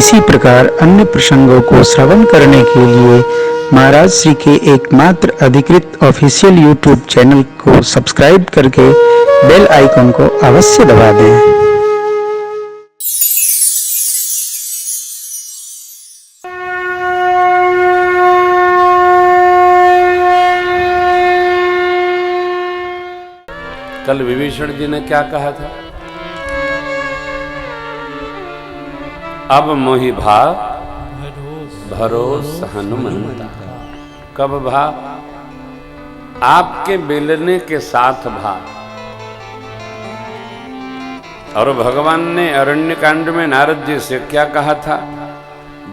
इसी प्रकार अन्य प्रसंगों को श्रवण करने के लिए महाराज श्री के एकमात्र अधिकृत ऑफिशियल यूट्यूब चैनल को सब्सक्राइब करके बेल आइकन को अवश्य दबा दें। कल विभीषण जी ने क्या कहा था? अब मोहि भाव भरोस हनुमंता। कब भाव? आपके बेलने के साथ भाव। और भगवान ने अरण्य कांड में नारद जी से क्या कहा था?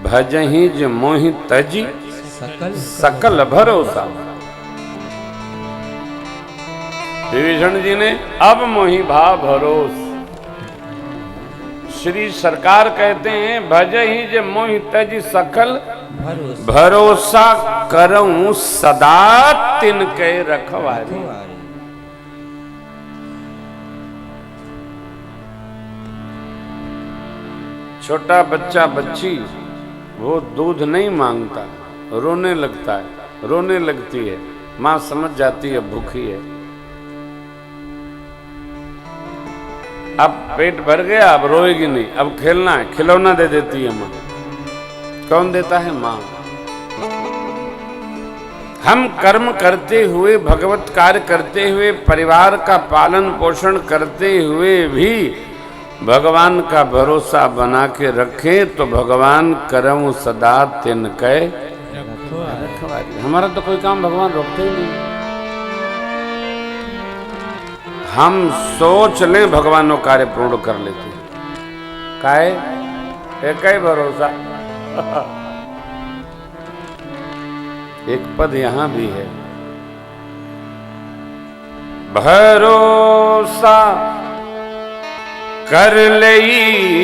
भजहि ज मोहि तजी सकल भरोसा। विभीषण जी ने अब मोहि भाव भरोस। श्री सरकार कहते हैं भजहि ज मोहि तज सकल भरोसा करऊं सदा तिनके रखवारी। छोटा बच्चा बच्ची वो दूध नहीं मांगता, रोने लगता है, रोने लगती है, मां समझ जाती है भूखी है। अब पेट भर गया, अब रोएगी नहीं, अब खेलना है, खिलौना दे देती है मां। कौन देता है? मां। हम कर्म करते हुए, भगवत कार्य करते हुए, परिवार का पालन पोषण करते हुए भी भगवान का भरोसा बना के रखें तो भगवान करम सदा तिनके रखवारी। हमारा तो कोई काम भगवान रोकते ही नहीं। हम सोच लें भगवान वो कार्य पूर्ण कर लेते हैं। काहे? एक ही भरोसा। एक पद यहां भी है, भरोसा कर ले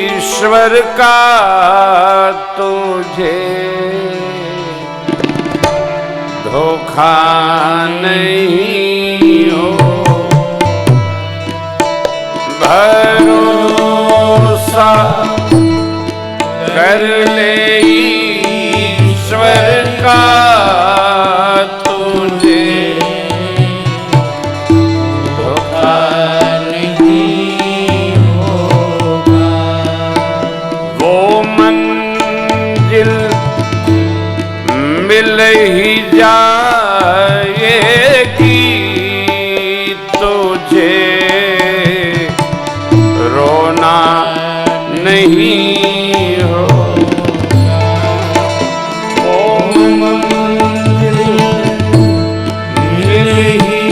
ईश्वर का तुझे धोखा नहीं हो। भरोसा कर ले ईश्वर का तुझे धोखा नहीं होगा। वो मंजिल मिल ही जाएगी तुझे रोना नहीं हो। ओ मंजिल मिल ही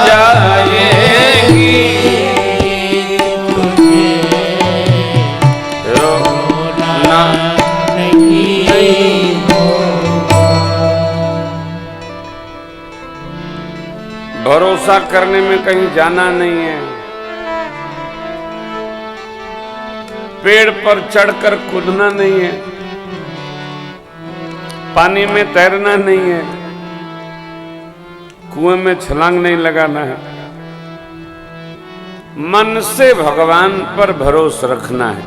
जाएगी तुझे रोना नहीं होगा। भरोसा करने में कहीं जाना नहीं है, पेड़ पर चढ़कर कूदना नहीं है, पानी में तैरना नहीं है, कुएं में छलांग नहीं लगाना है। मन से भगवान पर भरोसा रखना है।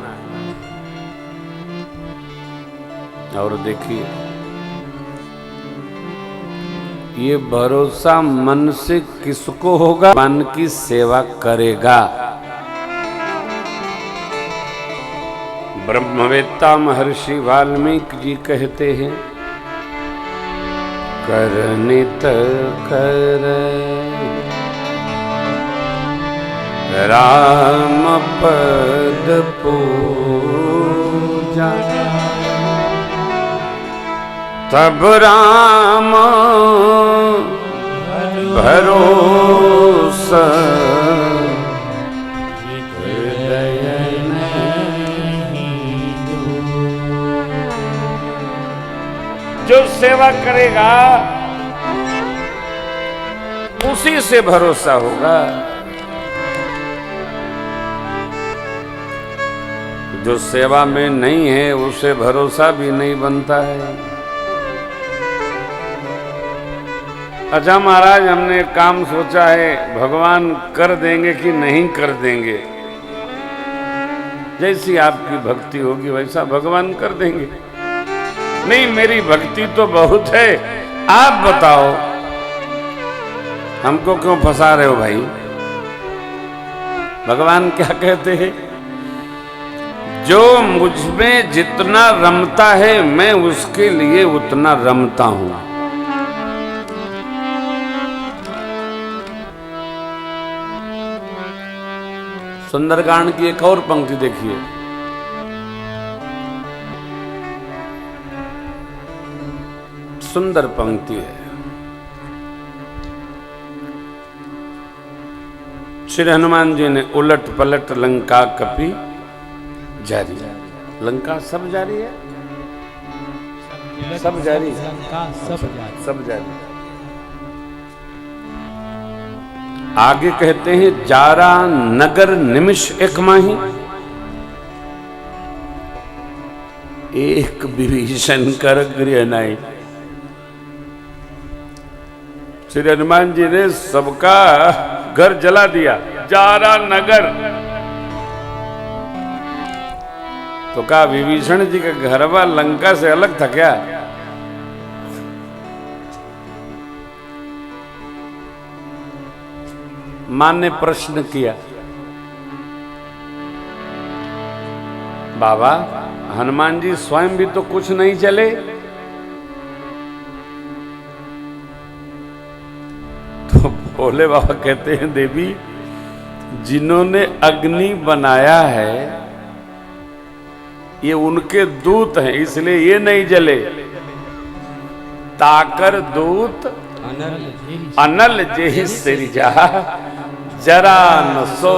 और देखिए ये भरोसा मन से किसको होगा? भगवान की सेवा करेगा। ब्रह्मवेत्ता महर्षि वाल्मीकि जी कहते हैं करनित कर राम पद पूजा तब राम भरोसा जो सेवा करेगा उसी से भरोसा होगा। जो सेवा में नहीं है उसे भरोसा भी नहीं बनता है। अच्छा महाराज, हमने काम सोचा है, भगवान कर देंगे कि नहीं कर देंगे? जैसी आपकी भक्ति होगी वैसा भगवान कर देंगे। नहीं, मेरी भक्ति तो बहुत है, आप बताओ हमको क्यों फंसा रहे हो भाई। भगवान क्या कहते हैं, जो मुझ में जितना रमता है मैं उसके लिए उतना रमता हूं। सुंदरकांड की एक और पंक्ति देखिए, सुंदर पंक्ति है। श्री हनुमान जी ने उलट पलट लंका कपी जारी। लंका सब जारी है, सब जारी, सब जारी। आगे कहते हैं जारा नगर निमिष एक माही, एक विभीषण कर गृह नाई। श्री हनुमान जी ने सबका घर जला दिया, जारा नगर। तो कहा विभीषण जी का घरवा लंका से अलग था क्या? मां ने प्रश्न किया, बाबा हनुमान जी स्वयं भी तो कुछ नहीं चले, तो भोले बाबा कहते हैं देवी जिन्होंने अग्नि बनाया है ये उनके दूत हैं, इसलिए ये नहीं जले। ताकर दूत अनल जेहि सिरजा, जरा न सो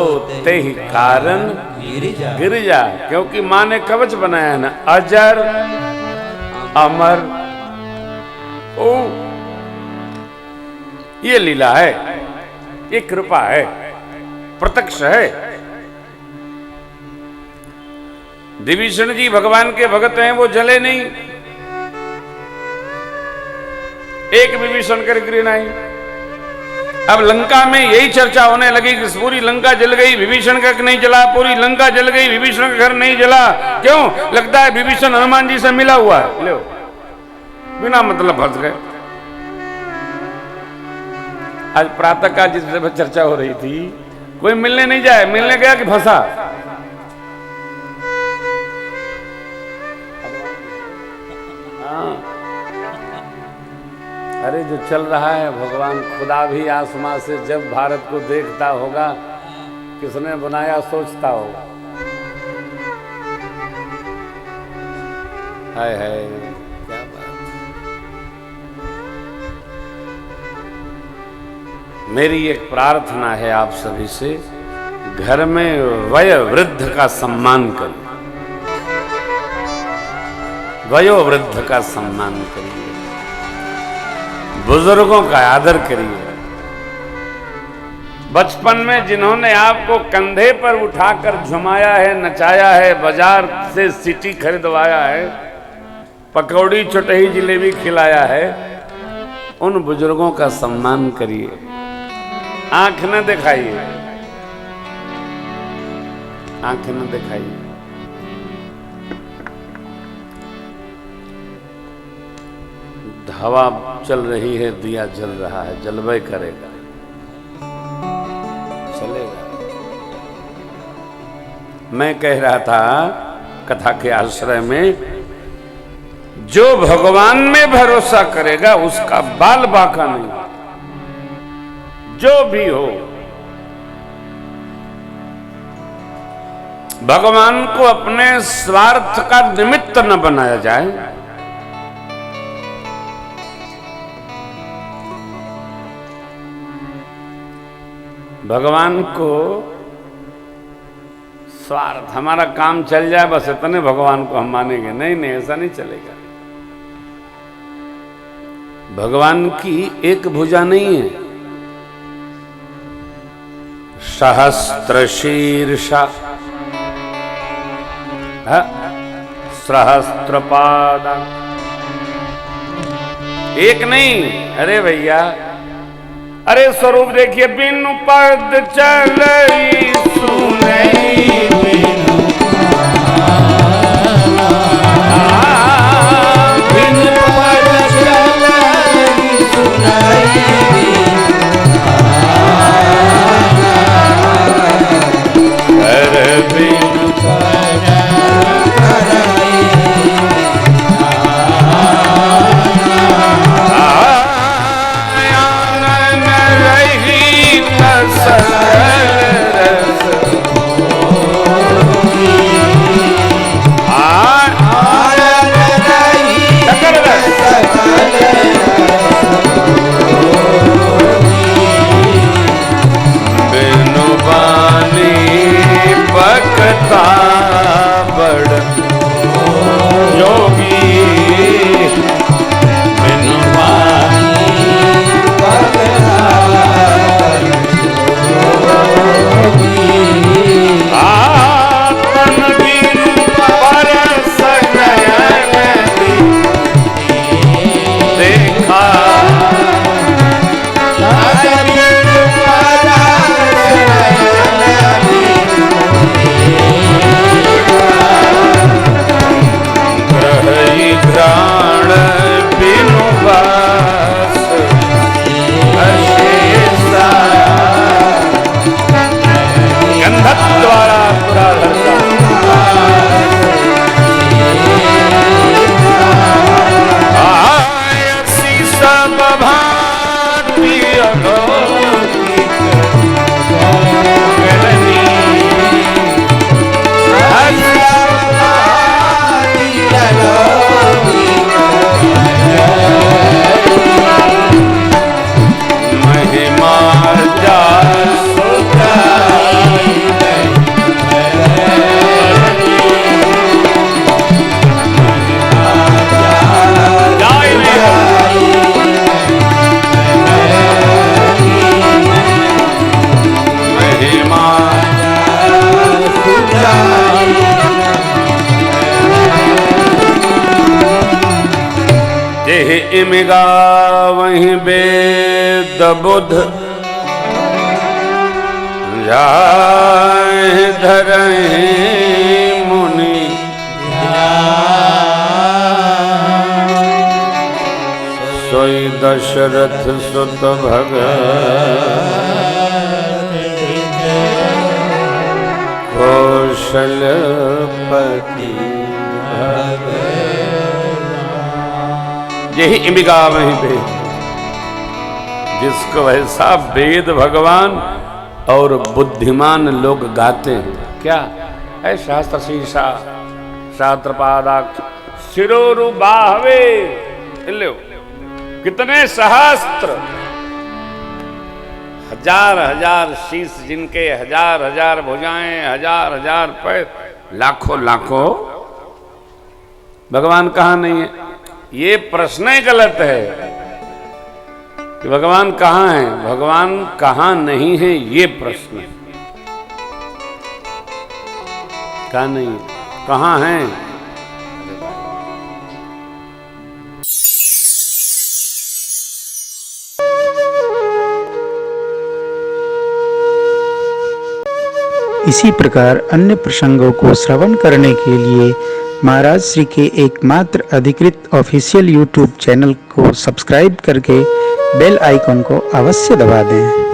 तेहि कारण गिरिजा। क्योंकि मां ने कवच बनाया ना, अजर अमर। ओ ये लीला है, ये कृपा है, प्रत्यक्ष है। विभीषण जी भगवान के भगत हैं, वो जले नहीं। एक विभीषण कर गृह नहीं। अब लंका में यही चर्चा होने लगी कि पूरी लंका जल गई, विभीषण का नहीं जला, पूरी लंका जल गई, विभीषण का घर नहीं जला। क्यों? लगता है विभीषण हनुमान जी से मिला हुआ है। लो, बिना मतलब फंस गए। आज प्रातः काल जिस पर चर्चा हो रही थी, कोई मिलने नहीं जाए, मिलने गया कि फंसा। अरे जो चल रहा है, भगवान खुदा भी आसमां से जब भारत को देखता होगा, किसने बनाया सोचता होगा, हाय हाय क्या बात। मेरी एक प्रार्थना है आप सभी से, घर में वयोवृद्ध का सम्मान करिए, वयोवृद्ध का सम्मान करिए, बुजुर्गों का आदर करिए। बचपन में जिन्होंने आपको कंधे पर उठाकर झुमाया है, नचाया है, बाजार से सिटी खरीदवाया है, पकौड़ी चटई जिलेबी खिलाया है, उन बुजुर्गों का सम्मान करिए। आंख न दिखाइए, आंख न दिखाइए। हवा चल रही है, दिया जल रहा है, जलवे करेगा, चलेगा। मैं कह रहा था कथा के आश्रय में, जो भगवान में भरोसा करेगा उसका बाल बाका नहीं, जो भी हो। भगवान को अपने स्वार्थ का निमित्त न बनाया जाए। भगवान को स्वार्थ, हमारा काम चल जाए बस इतने भगवान को हम मानेंगे, नहीं नहीं ऐसा नहीं चलेगा। भगवान की एक भुजा नहीं है, सहस्त्र शीर्षा सहस्त्र पाद, एक नहीं। अरे भैया, अरे स्वरूप देखिए, बिनु पद चलई सुनई बिनु जेह इमिगा वहीं वेद बुध जाए धरहि मुनि सोई दशरथ सुत भगत कौशलपति यही इमिगा वहीं वेद, जिसको वैसा वेद भगवान और बुद्धिमान लोग गाते हैं। क्या है? शास्त्र शीर्षा शास्त्र पादाक्ष शिरोरु बाहवे, कितने सहस्त्र, हजार हजार शीश जिनके, हजार हजार भुजाएं, हजार हजार पैर, लाखों लाखों। भगवान कहाँ नहीं है? ये प्रश्न ही गलत है कि भगवान कहाँ है। भगवान कहाँ नहीं है ये प्रश्न है। कहाँ नहीं, कहाँ है? इसी प्रकार अन्य प्रसंगों को श्रवण करने के लिए महाराज श्री के एकमात्र अधिकृत ऑफिशियल यूट्यूब चैनल को सब्सक्राइब करके बेल आइकन को अवश्य दबा दें।